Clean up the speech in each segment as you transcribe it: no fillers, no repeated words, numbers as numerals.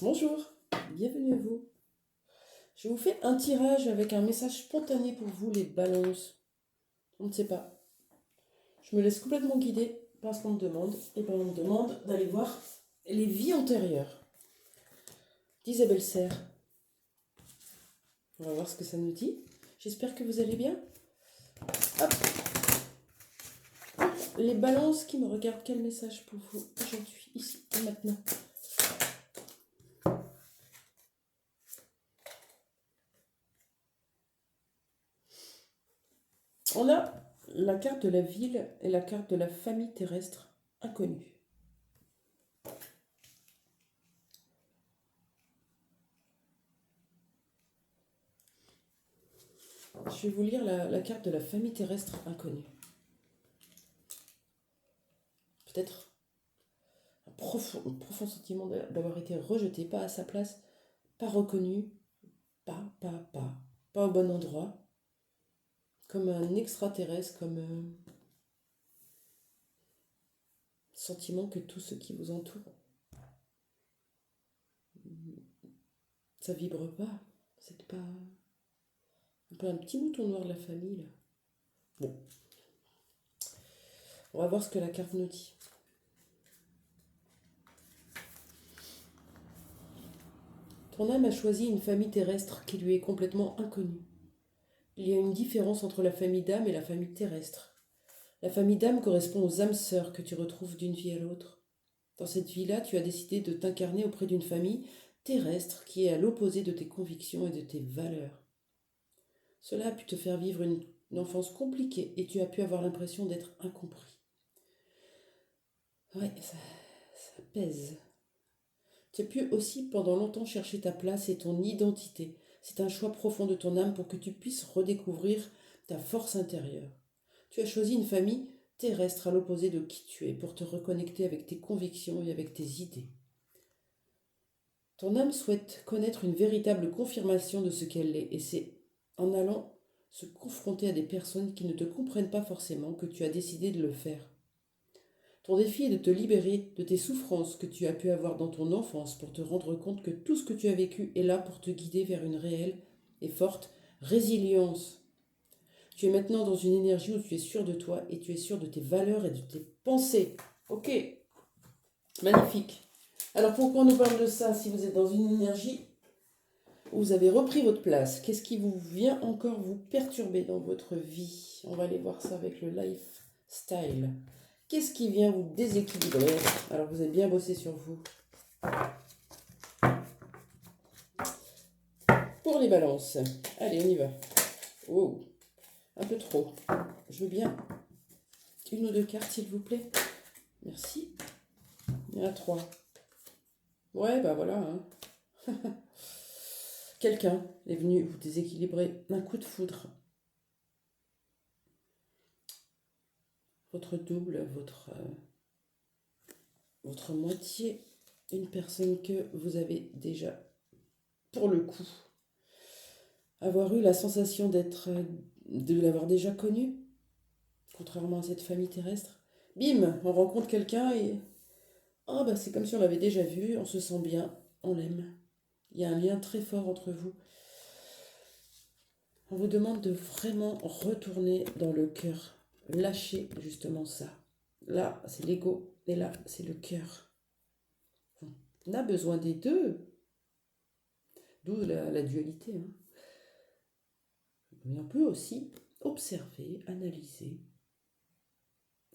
Bonjour, bienvenue à vous. Je vous fais un tirage avec un message spontané pour vous les balances. On ne sait pas. Je me laisse complètement guider par ce qu'on me demande. Et bien on me demande d'aller voir les vies antérieures d'Isabelle Serre. On va voir ce que ça nous dit. J'espère que vous allez bien. Hop. Les balances qui me regardent, quel message pour vous aujourd'hui, ici et maintenant? On a la carte de la ville et la carte de la famille terrestre inconnue. Je vais vous lire la carte de la famille terrestre inconnue. Peut-être un profond sentiment d'avoir été rejeté, pas à sa place, pas reconnu, pas au bon endroit, comme un extraterrestre, comme sentiment que tout ce qui vous entoure, ça vibre pas, c'est pas un peu un petit mouton noir de la famille là. Bon, on va voir ce que la carte nous dit. Ton âme a choisi une famille terrestre qui lui est complètement inconnue. Il y a une différence entre la famille d'âme et la famille terrestre. La famille d'âme correspond aux âmes sœurs que tu retrouves d'une vie à l'autre. Dans cette vie-là, tu as décidé de t'incarner auprès d'une famille terrestre qui est à l'opposé de tes convictions et de tes valeurs. Cela a pu te faire vivre une enfance compliquée et tu as pu avoir l'impression d'être incompris. Ouais, ça pèse. Tu as pu aussi pendant longtemps chercher ta place et ton identité. C'est un choix profond de ton âme pour que tu puisses redécouvrir ta force intérieure. Tu as choisi une famille terrestre à l'opposé de qui tu es pour te reconnecter avec tes convictions et avec tes idées. Ton âme souhaite connaître une véritable confirmation de ce qu'elle est et c'est en allant se confronter à des personnes qui ne te comprennent pas forcément que tu as décidé de le faire. Ton défi est de te libérer de tes souffrances que tu as pu avoir dans ton enfance pour te rendre compte que tout ce que tu as vécu est là pour te guider vers une réelle et forte résilience. Tu es maintenant dans une énergie où tu es sûr de toi et tu es sûr de tes valeurs et de tes pensées. Ok, magnifique. Alors pourquoi on nous parle de ça si vous êtes dans une énergie où vous avez repris votre place? Qu'est-ce qui vous vient encore vous perturber dans votre vie? On va aller voir ça avec le lifestyle. Qu'est-ce qui vient vous déséquilibrer? Alors vous avez bien bossé sur vous. Pour les balances. Allez, on y va. Oh, un peu trop. Je veux bien une ou deux cartes, s'il vous plaît. Merci. Il y en a 3. Ouais, bah voilà. Hein. Quelqu'un est venu vous déséquilibrer d'un coup de foudre. Votre double, votre moitié, une personne que vous avez déjà, pour le coup, avoir eu la sensation de l'avoir déjà connu, contrairement à cette famille terrestre. Bim, on rencontre quelqu'un et ah bah c'est comme si on l'avait déjà vu, on se sent bien, on l'aime. Il y a un lien très fort entre vous. On vous demande de vraiment retourner dans le cœur, lâcher justement ça. Là, c'est l'ego et là, c'est le cœur. On a besoin des deux, d'où la dualité. Hein. Mais on peut aussi observer, analyser,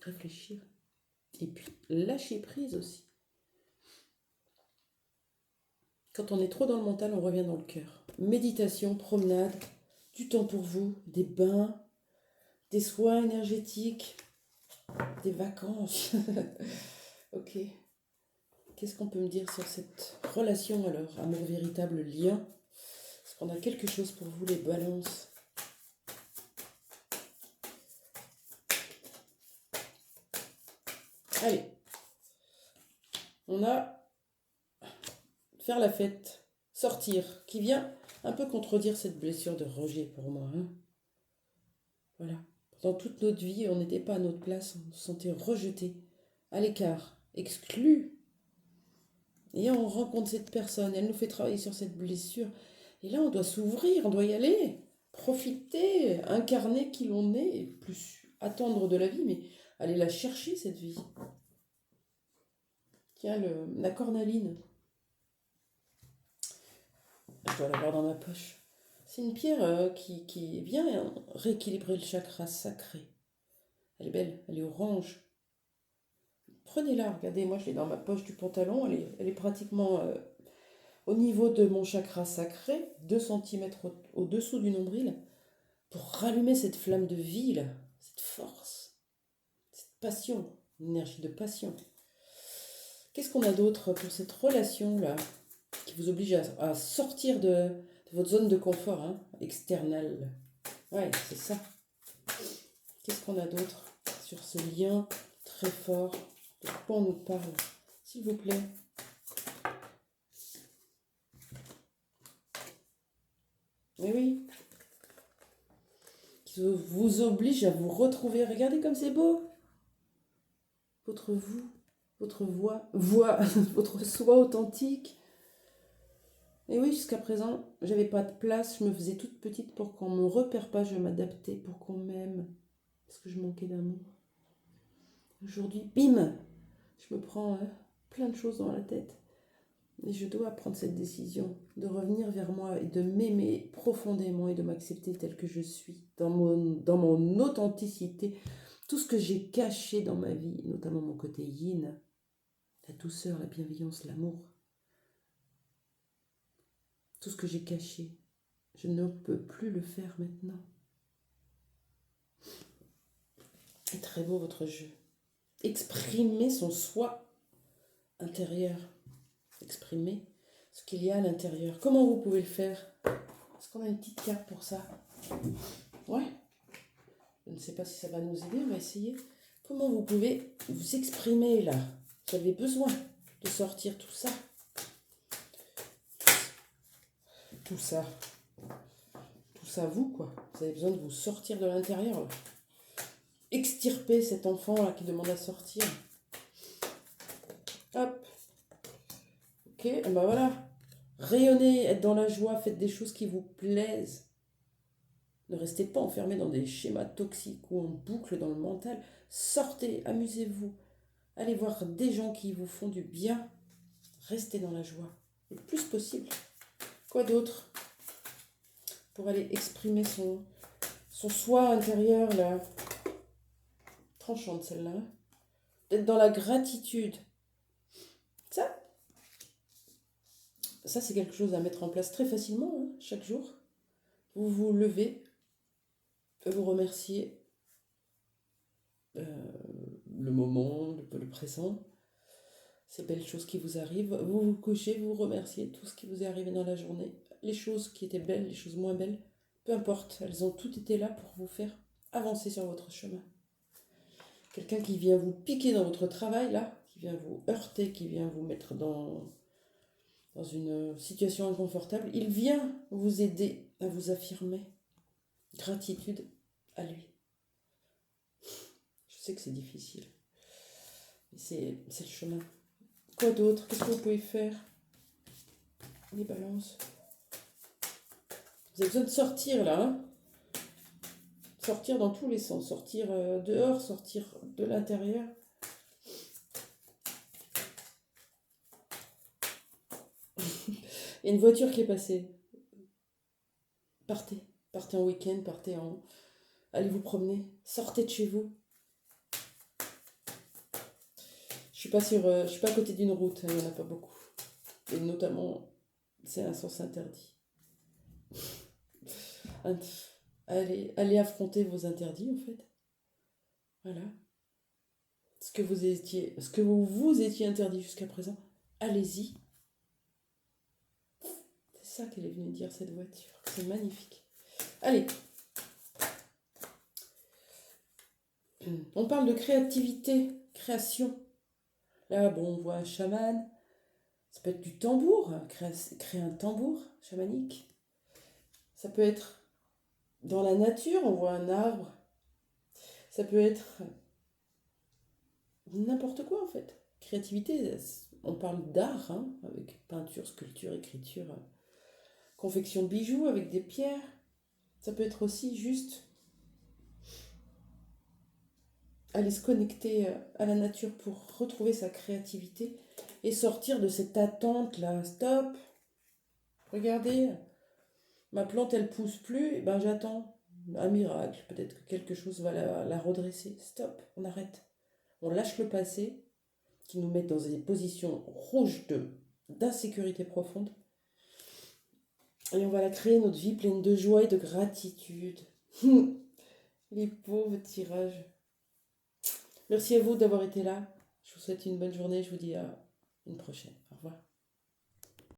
réfléchir et puis lâcher prise aussi. Quand on est trop dans le mental, on revient dans le cœur. Méditation, promenade, du temps pour vous, des bains, des soins énergétiques, des vacances. Ok. Qu'est-ce qu'on peut me dire sur cette relation alors, amour véritable, lien? Est-ce qu'on a quelque chose pour vous, les balances? Allez. On a faire la fête, sortir, qui vient un peu contredire cette blessure de rejet pour moi. Hein. Voilà. Dans toute notre vie, on n'était pas à notre place, on se sentait rejeté, à l'écart, exclu. Et on rencontre cette personne, elle nous fait travailler sur cette blessure. Et là, on doit s'ouvrir, on doit y aller, profiter, incarner qui l'on est, et plus attendre de la vie, mais aller la chercher, cette vie. Tiens, la cornaline, je dois l'avoir dans ma poche. C'est une pierre qui vient rééquilibrer le chakra sacré. Elle est belle, elle est orange. Prenez-la, regardez, moi je l'ai dans ma poche du pantalon, elle est pratiquement au niveau de mon chakra sacré, 2 centimètres au-dessous du nombril, pour rallumer cette flamme de vie, là, cette force, cette passion, une énergie de passion. Qu'est-ce qu'on a d'autre pour cette relation-là, qui vous oblige à sortir de votre zone de confort, hein, externelle? Ouais, c'est ça. Qu'est-ce qu'on a d'autre sur ce lien très fort? De quoi on nous parle, s'il vous plaît? Mais oui, qui vous oblige à vous retrouver. Regardez comme c'est beau. Votre vous, votre voix, votre soi authentique. Et oui, jusqu'à présent, j'avais pas de place. Je me faisais toute petite pour qu'on me repère pas. Je m'adaptais pour qu'on m'aime. Parce que je manquais d'amour. Aujourd'hui, bim, je me prends plein de choses dans la tête. Et je dois prendre cette décision de revenir vers moi et de m'aimer profondément et de m'accepter tel que je suis, dans mon authenticité. Tout ce que j'ai caché dans ma vie, notamment mon côté yin, la douceur, la bienveillance, l'amour. Tout ce que j'ai caché, je ne peux plus le faire maintenant. C'est très beau votre jeu. Exprimer son soi intérieur. Exprimer ce qu'il y a à l'intérieur. Comment vous pouvez le faire? Est-ce qu'on a une petite carte pour ça? Ouais. Je ne sais pas si ça va nous aider, on va essayer. Comment vous pouvez vous exprimer là? Vous avez besoin de sortir tout ça. Tout ça. Tout ça, vous, quoi. Vous avez besoin de vous sortir de l'intérieur, là. Extirper cet enfant là qui demande à sortir. Hop. Ok, et ben voilà. Rayonnez, être dans la joie, faites des choses qui vous plaisent. Ne restez pas enfermés dans des schémas toxiques ou en boucle dans le mental. Sortez, amusez-vous. Allez voir des gens qui vous font du bien. Restez dans la joie, le plus possible. Quoi d'autre? Pour aller exprimer son soi intérieur, là. Tranchante celle-là. D'être dans la gratitude. Ça c'est quelque chose à mettre en place très facilement, hein, chaque jour. Vous vous levez, vous remerciez le moment, le présent, ces belles choses qui vous arrivent. Vous vous couchez, vous remerciez tout ce qui vous est arrivé dans la journée. Les choses qui étaient belles, les choses moins belles, peu importe, elles ont toutes été là pour vous faire avancer sur votre chemin. Quelqu'un qui vient vous piquer dans votre travail, là, qui vient vous heurter, qui vient vous mettre dans une situation inconfortable, il vient vous aider à vous affirmer. Gratitude à lui. Je sais que c'est difficile, mais c'est le chemin. Quoi d'autre? Qu'est-ce que vous pouvez faire? Les balances. Vous avez besoin de sortir là, hein? Sortir dans tous les sens, sortir dehors, sortir de l'intérieur. Il y a une voiture qui est passée. Partez en week-end, allez vous promener, sortez de chez vous. Je suis pas à côté d'une route, il n'y en a pas beaucoup. Et notamment, c'est un sens interdit. Allez affronter vos interdits, en fait. Voilà. Ce que vous étiez interdit jusqu'à présent, allez-y. C'est ça qu'elle est venue dire, cette voiture. C'est magnifique. Allez. On parle de créativité, création. Là, bon, on voit un chaman. Ça peut être du tambour, hein, créer un tambour chamanique. Ça peut être dans la nature, on voit un arbre. Ça peut être n'importe quoi en fait. Créativité, on parle d'art, hein, avec peinture, sculpture, écriture, confection de bijoux avec des pierres. Ça peut être aussi juste aller se connecter à la nature pour retrouver sa créativité et sortir de cette attente-là. Stop, regardez, ma plante elle pousse plus, et ben j'attends un miracle, peut-être que quelque chose va la redresser. Stop, on arrête. On lâche le passé qui nous met dans des positions rouges d'insécurité profonde et on va la créer notre vie pleine de joie et de gratitude. Les pauvres tirages. Merci à vous d'avoir été là. Je vous souhaite une bonne journée. Je vous dis à une prochaine. Au revoir.